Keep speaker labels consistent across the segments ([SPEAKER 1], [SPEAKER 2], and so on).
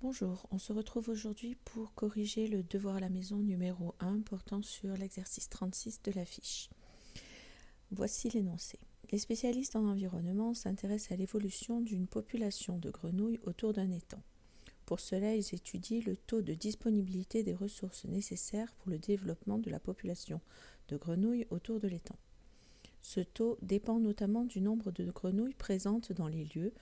[SPEAKER 1] Bonjour, on se retrouve aujourd'hui pour corriger le devoir à la maison numéro 1 portant sur l'exercice 36 de la fiche. Voici l'énoncé. Les spécialistes en environnement s'intéressent à l'évolution d'une population de grenouilles autour d'un étang. Pour cela, ils étudient le taux de disponibilité des ressources nécessaires pour le développement de la population de grenouilles autour de l'étang. Ce taux dépend notamment du nombre de grenouilles présentes dans les lieux,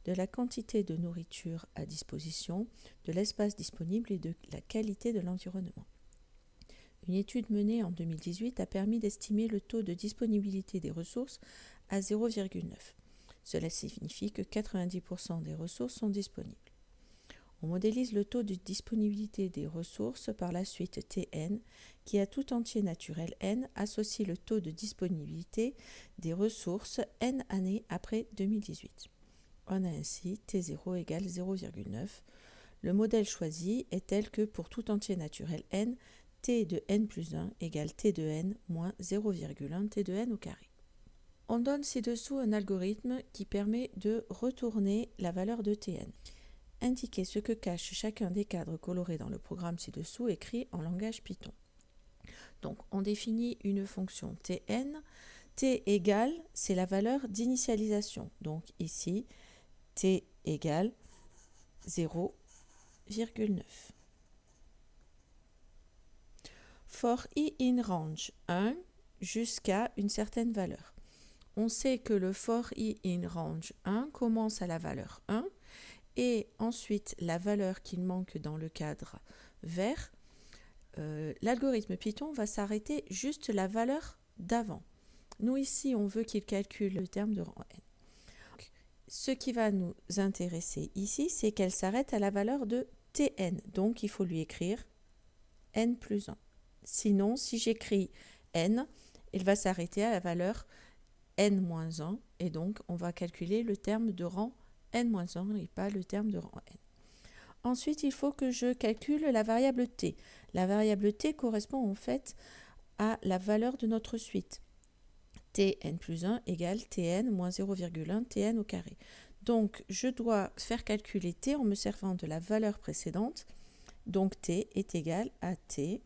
[SPEAKER 1] de la quantité de nourriture à disposition, de l'espace disponible et de la qualité de l'environnement. Une étude menée en 2018 a permis d'estimer le taux de disponibilité des ressources à 0,9. Cela signifie que 90% des ressources sont disponibles. On modélise le taux de disponibilité des ressources par la suite Tn, qui à tout entier naturel n associe le taux de disponibilité des ressources n années après 2018. On a ainsi T0 égale 0,9. Le modèle choisi est tel que pour tout entier naturel n, T de n plus 1 égale T de n moins 0,1 T de n au carré. On donne ci-dessous un algorithme qui permet de retourner la valeur de Tn. Indiquez ce que cache chacun des cadres colorés dans le programme ci-dessous écrit en langage Python. Donc, on définit une fonction Tn. T égale, c'est la valeur d'initialisation. Donc ici, T égale 0,9. For i in range 1 jusqu'à une certaine valeur. On sait que le for i in range 1 commence à la valeur 1 et ensuite la valeur qu'il manque dans le cadre vert. L'algorithme Python va s'arrêter juste la valeur d'avant. Nous ici, on veut qu'il calcule le terme de rang n. Ce qui va nous intéresser ici, c'est qu'elle s'arrête à la valeur de Tn. Donc, il faut lui écrire n plus 1. Sinon, si j'écris n, il va s'arrêter à la valeur n moins 1. Et donc, on va calculer le terme de rang n-1 et pas le terme de rang n. Ensuite, il faut que je calcule la variable t. La variable t correspond en fait à la valeur de notre suite. Tn plus 1 égale Tn moins 0,1 Tn au carré. Donc, je dois faire calculer t en me servant de la valeur précédente. Donc, t est égal à t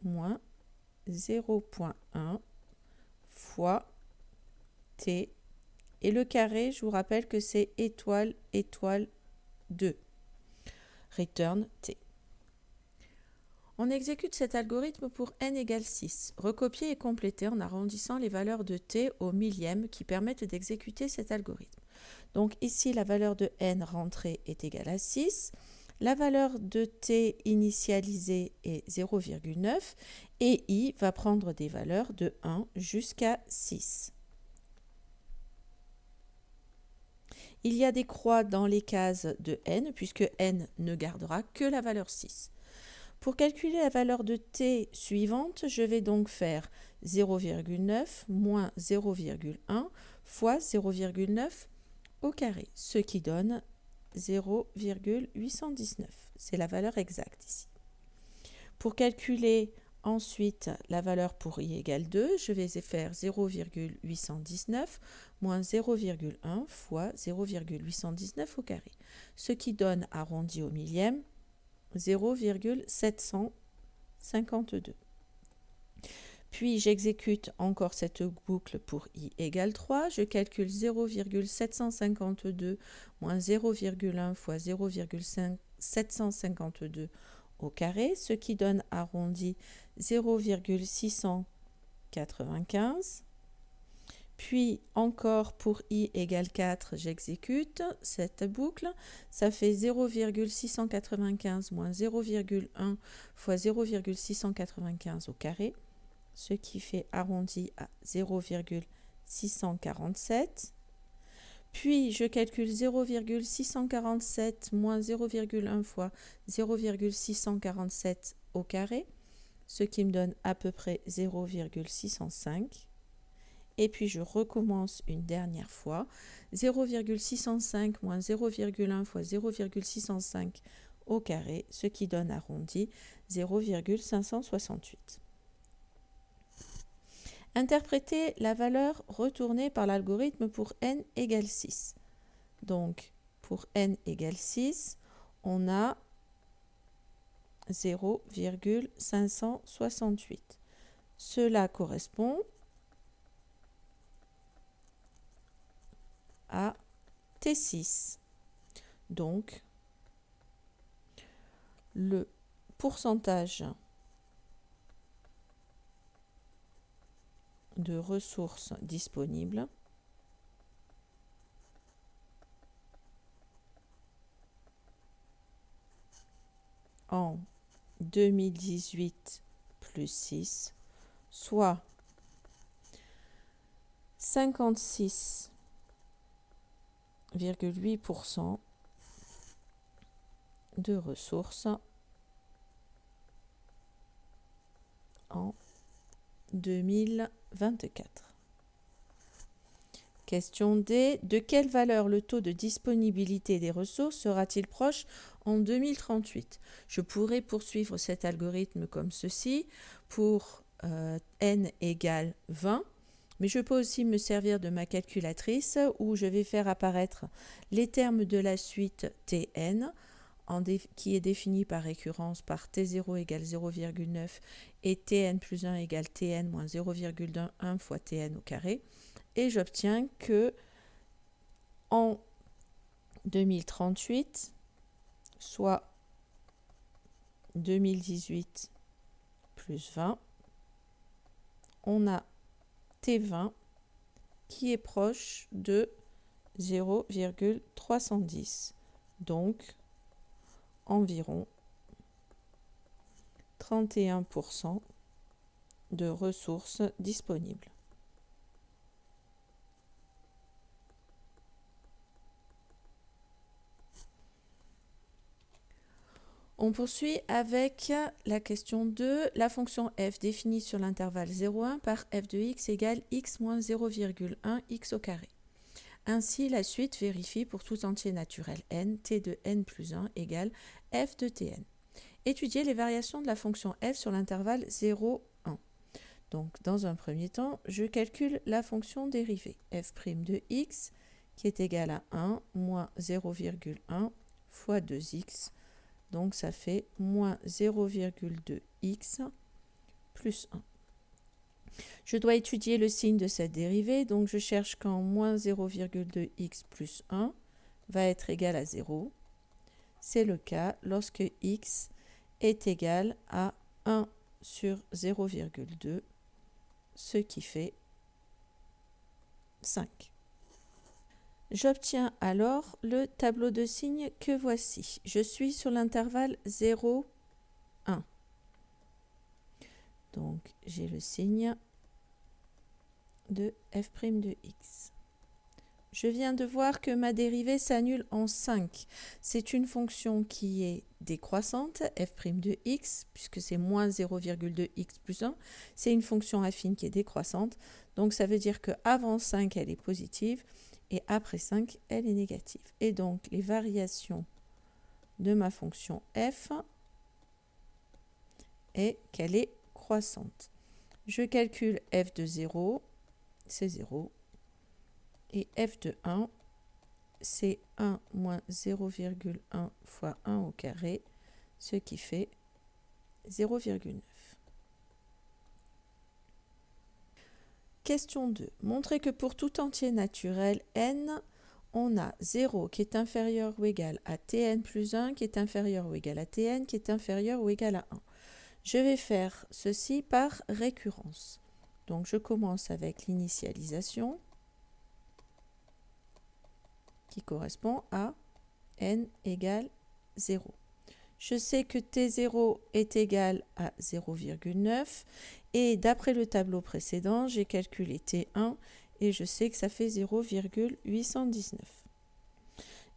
[SPEAKER 1] moins 0,1 fois t. Et le carré, je vous rappelle que c'est étoile, étoile 2. Return t. On exécute cet algorithme pour n égale 6. Recopier et compléter en arrondissant les valeurs de t au millième qui permettent d'exécuter cet algorithme. Donc ici, la valeur de n rentrée est égale à 6. La valeur de t initialisée est 0,9 et i va prendre des valeurs de 1 jusqu'à 6. Il y a des croix dans les cases de n puisque n ne gardera que la valeur 6. Pour calculer la valeur de t suivante, je vais donc faire 0,9 moins 0,1 fois 0,9 au carré, ce qui donne 0,819. C'est la valeur exacte ici. Pour calculer ensuite la valeur pour i égale 2, je vais faire 0,819 moins 0,1 fois 0,819 au carré, ce qui donne, arrondi au millième, 0,752. Puis j'exécute encore cette boucle pour i égale 3. Je calcule 0,752 moins 0,1 fois 0,752 au carré, ce qui donne arrondi 0,695. Puis encore pour i égale 4, j'exécute cette boucle. Ça fait 0,695 moins 0,1 fois 0,695 au carré, ce qui fait arrondi à 0,647. Puis je calcule 0,647 moins 0,1 fois 0,647 au carré, ce qui me donne à peu près 0,605. Et puis je recommence une dernière fois. 0,605 moins 0,1 fois 0,605 au carré, ce qui donne arrondi 0,568. Interpréter la valeur retournée par l'algorithme pour n égale 6. Donc, pour n égale 6, on a 0,568. Cela correspond à T6. Donc, le pourcentage de ressources disponibles en 2018 plus 6, soit 56,8% de ressources en 2024. Question D. De quelle valeur le taux de disponibilité des ressources sera-t-il proche en 2038? Je pourrais poursuivre cet algorithme comme ceci pour n égale 20, mais je peux aussi me servir de ma calculatrice où je vais faire apparaître les termes de la suite Tn qui est définie par récurrence par T0 égale 0,9 et Tn plus 1 égale Tn moins 0,1 fois Tn au carré. Et j'obtiens que en 2038, soit 2018 plus 20, on a T20 qui est proche de 0,310. Donc, environ 31% de ressources disponibles. On poursuit avec la question 2. La fonction f définie sur l'intervalle 0,1 par f de x égale x moins 0,1 x au carré. Ainsi, la suite vérifie pour tout entier naturel n, t de n plus 1 égale f de tn. Étudier les variations de la fonction f sur l'intervalle 0,1. Donc, dans un premier temps, je calcule la fonction dérivée f' de x qui est égale à 1 moins 0,1 fois 2x. Donc, ça fait moins 0,2x plus 1. Je dois étudier le signe de cette dérivée, donc je cherche quand moins 0,2x plus 1 va être égal à 0. C'est le cas lorsque x est égal à 1 sur 0,2, ce qui fait 5. J'obtiens alors le tableau de signes que voici. Je suis sur l'intervalle 0, 1. Donc, j'ai le signe de f' de x. Je viens de voir que ma dérivée s'annule en 5. C'est une fonction qui est décroissante, f' de x, puisque c'est moins 0,2x plus 1. C'est une fonction affine qui est décroissante. Donc, ça veut dire qu'avant 5, elle est positive et après 5, elle est négative. Et donc, les variations de ma fonction f est qu'elle est croissante. Je calcule f de 0, c'est 0. Et f de 1, c'est 1 moins 0,1 fois 1 au carré, ce qui fait 0,9. Question 2. Montrez que pour tout entier naturel n, on a 0 qui est inférieur ou égal à tn plus 1, qui est inférieur ou égal à tn, qui est inférieur ou égal à 1. Je vais faire ceci par récurrence. Donc je commence avec l'initialisation qui correspond à n égale 0. Je sais que T0 est égal à 0,9 et d'après le tableau précédent, j'ai calculé T1 et je sais que ça fait 0,819.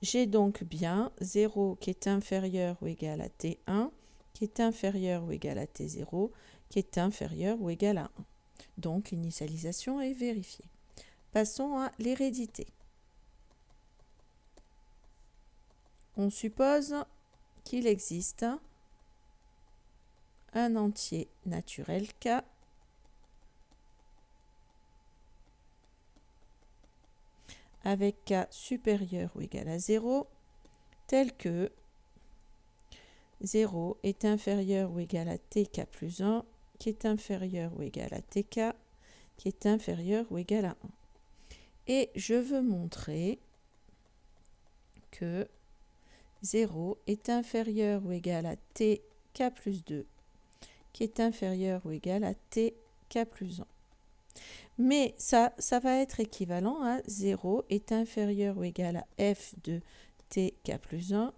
[SPEAKER 1] J'ai donc bien 0 qui est inférieur ou égal à T1, qui est inférieur ou égal à T0, qui est inférieur ou égal à 1. Donc l'initialisation est vérifiée. Passons à l'hérédité. On suppose qu'il existe un entier naturel K avec K supérieur ou égal à 0 tel que 0 est inférieur ou égal à tk plus 1, qui est inférieur ou égal à tk, qui est inférieur ou égal à 1. Et je veux montrer que 0 est inférieur ou égal à tk plus 2, qui est inférieur ou égal à tk plus 1. Mais ça va être équivalent à 0 est inférieur ou égal à f de tk plus 1,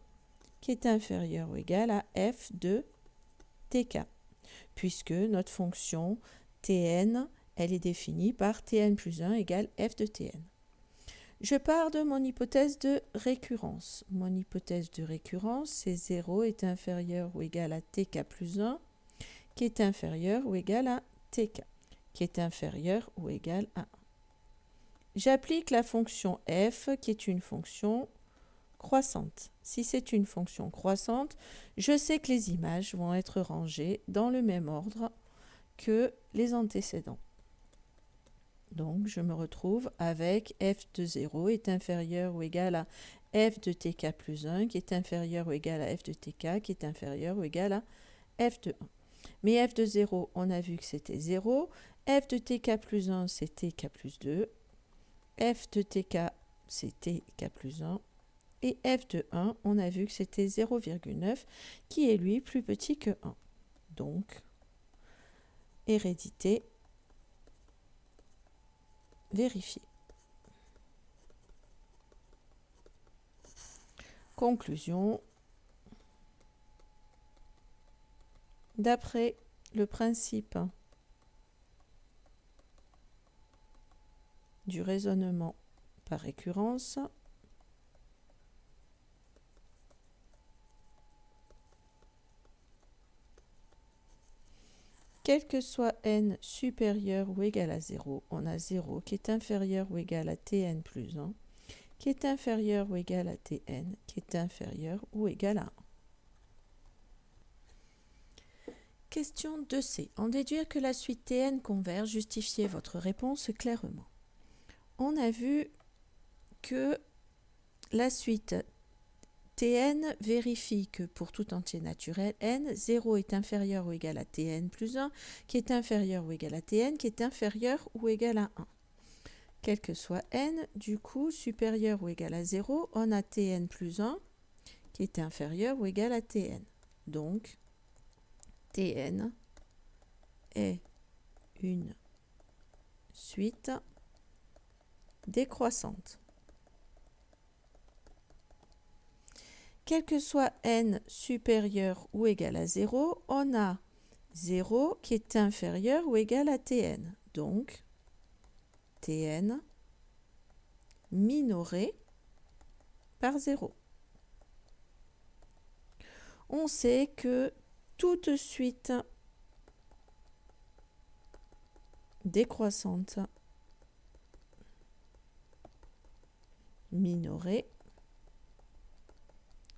[SPEAKER 1] qui est inférieur ou égal à f de tk, puisque notre fonction tn, elle est définie par tn plus 1 égale f de tn. Je pars de mon hypothèse de récurrence. Mon hypothèse de récurrence, c'est 0 est inférieur ou égal à tk plus 1, qui est inférieur ou égal à tk, qui est inférieur ou égal à 1. J'applique la fonction f, qui est une fonction croissante. Si c'est une fonction croissante, je sais que les images vont être rangées dans le même ordre que les antécédents. Donc, je me retrouve avec f de 0 est inférieur ou égal à f de tk plus 1, qui est inférieur ou égal à f de tk, qui est inférieur ou égal à f de 1. Mais f de 0, on a vu que c'était 0. F de tk plus 1, c'est tk plus 2. F de tk, c'est tk plus 1. Et f de 1, on a vu que c'était 0,9, qui est lui plus petit que 1. Donc, hérédité vérifiée. Conclusion. D'après le principe du raisonnement par récurrence, quel que soit n supérieur ou égal à 0, on a 0 qui est inférieur ou égal à tn plus 1, qui est inférieur ou égal à tn, qui est inférieur ou égal à 1. Question 2c. En déduire que la suite tn converge, justifiez votre réponse clairement. On a vu que la suite tn vérifie que pour tout entier naturel n, 0 est inférieur ou égal à tn plus 1, qui est inférieur ou égal à tn, qui est inférieur ou égal à 1. Quel que soit n, du coup, supérieur ou égal à 0, on a tn plus 1, qui est inférieur ou égal à tn. Donc, tn est une suite décroissante. Quel que soit n supérieur ou égal à 0, on a 0 qui est inférieur ou égal à tn. Donc, tn minoré par 0. On sait que toute suite décroissante minorée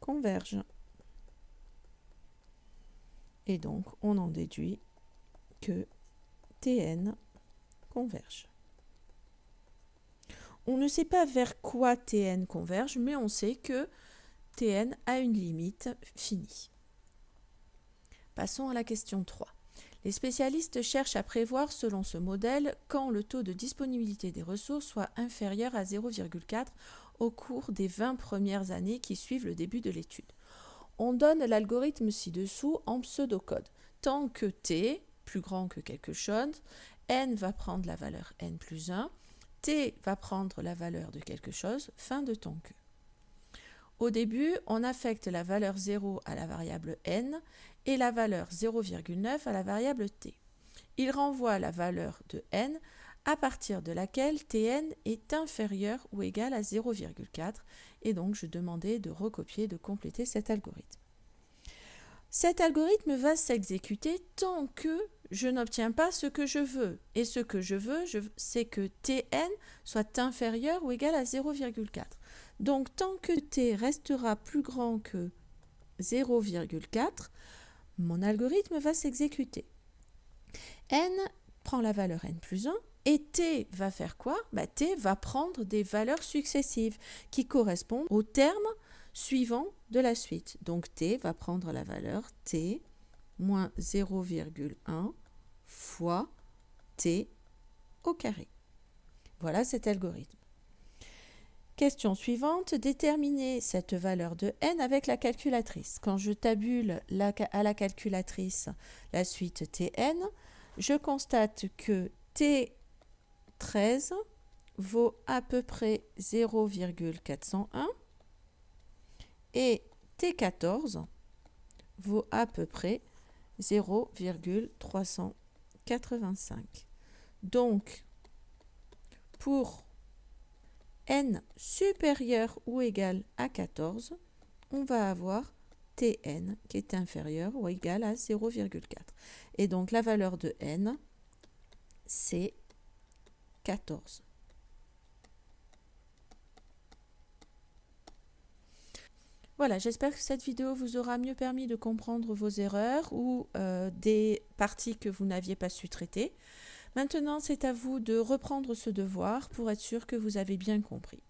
[SPEAKER 1] converge. Et donc, on en déduit que tn converge. On ne sait pas vers quoi tn converge, mais on sait que tn a une limite finie. Passons à la question 3. Les spécialistes cherchent à prévoir, selon ce modèle, quand le taux de disponibilité des ressources soit inférieur à 0,4 au cours des 20 premières années qui suivent le début de l'étude. On donne l'algorithme ci-dessous en pseudocode. Tant que t, plus grand que quelque chose, n va prendre la valeur n plus 1, t va prendre la valeur de quelque chose, fin de tant que. Au début, on affecte la valeur 0 à la variable n et la valeur 0,9 à la variable t. Il renvoie la valeur de n à partir de laquelle tn est inférieur ou égal à 0,4 et donc je demandais de recopier, de compléter cet algorithme. Cet algorithme va s'exécuter tant que je n'obtiens pas ce que je veux. Et ce que je veux, c'est que tn soit inférieur ou égal à 0,4. Donc tant que t restera plus grand que 0,4, mon algorithme va s'exécuter. N prend la valeur n plus 1 et t va faire quoi? T va prendre des valeurs successives qui correspondent au terme suivant de la suite. Donc t va prendre la valeur t moins 0,1 fois t au carré. Voilà cet algorithme. Question suivante, déterminer cette valeur de n avec la calculatrice. Quand je tabule à la calculatrice la suite tn, je constate que t13 vaut à peu près 0,401 et t14 vaut à peu près 0,385. Donc, pour n supérieur ou égal à 14, on va avoir Tn qui est inférieur ou égal à 0,4. Et donc la valeur de n, c'est 14. Voilà, j'espère que cette vidéo vous aura mieux permis de comprendre vos erreurs ou des parties que vous n'aviez pas su traiter. Maintenant, c'est à vous de reprendre ce devoir pour être sûr que vous avez bien compris.